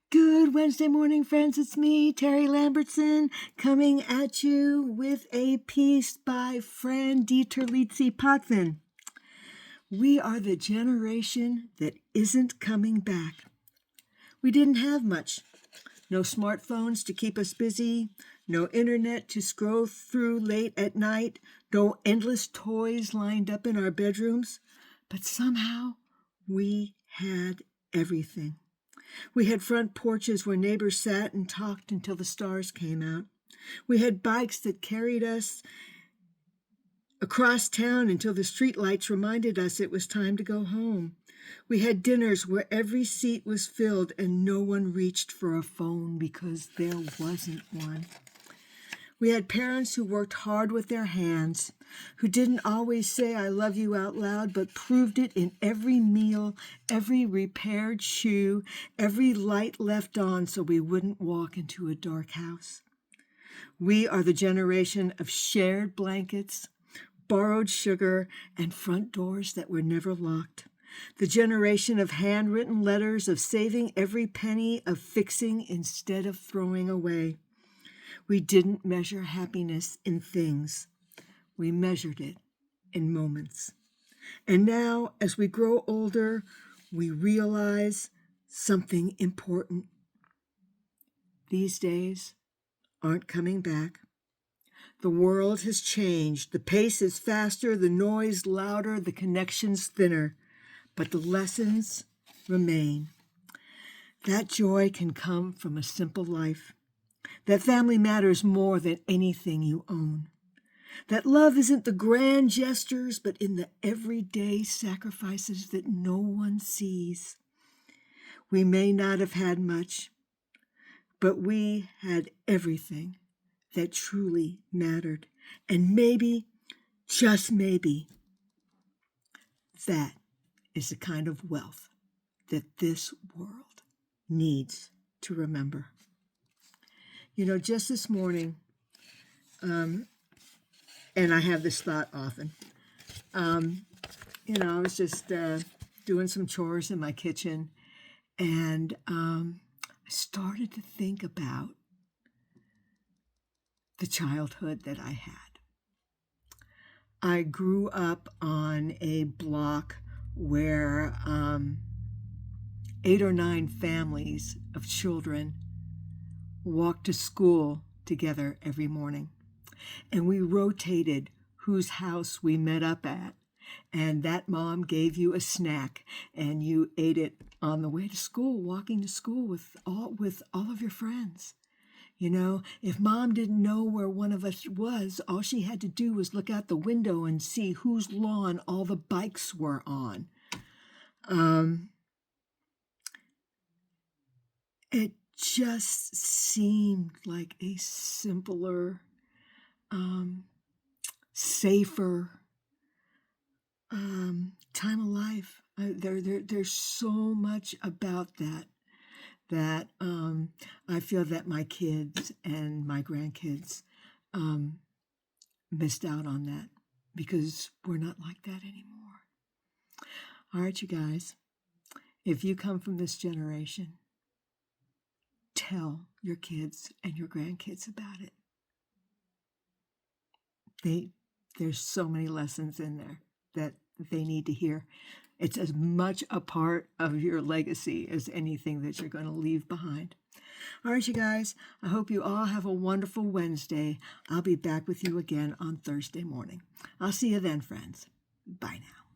Good Wednesday morning, friends. It's me, Terry Lambertson, coming at you with a piece by Fran Dieterlitzy Potvin. We are the generation that isn't coming back. We didn't have much. No smartphones to keep us busy, no internet to scroll through late at night, no endless toys lined up in our bedrooms. But somehow we had everything. We had front porches where neighbors sat and talked until the stars came out. We had bikes that carried us across town until the streetlights reminded us it was time to go home. We had dinners where every seat was filled and no one reached for a phone because there wasn't one. We had parents who worked hard with their hands, who didn't always say I love you out loud, but proved it in every meal, every repaired shoe, every light left on so we wouldn't walk into a dark house. We are the generation of shared blankets, borrowed sugar, and front doors that were never locked. The generation of handwritten letters, of saving every penny, of fixing instead of throwing away. We didn't measure happiness in things. We measured it in moments. And now, as we grow older, we realize something important. These days aren't coming back. The world has changed. The pace is faster, the noise louder, the connections thinner. But the lessons remain. That joy can come from a simple life. That family matters more than anything you own. That love isn't the grand gestures, but in the everyday sacrifices that no one sees. We may not have had much, but we had everything that truly mattered. And maybe, just maybe, that is the kind of wealth that this world needs to remember. You know, just this morning, and I have this thought often, I was just doing some chores in my kitchen, and I started to think about the childhood that I had. I grew up on a block where 8 or 9 families of children walked to school together every morning. And we rotated whose house we met up at. And that mom gave you a snack and you ate it on the way to school, walking to school with all of your friends. You know, if mom didn't know where one of us was, all she had to do was look out the window and see whose lawn all the bikes were on. It just seemed like a simpler, safer time of life. There's so much about that I feel that my kids and my grandkids missed out on that because we're not like that anymore. All right, you guys, if you come from this generation, tell your kids and your grandkids about it. There's so many lessons in there that they need to hear. It's as much a part of your legacy as anything that you're going to leave behind. All right, you guys, I hope you all have a wonderful Wednesday. I'll be back with you again on Thursday morning. I'll see you then, friends. Bye now.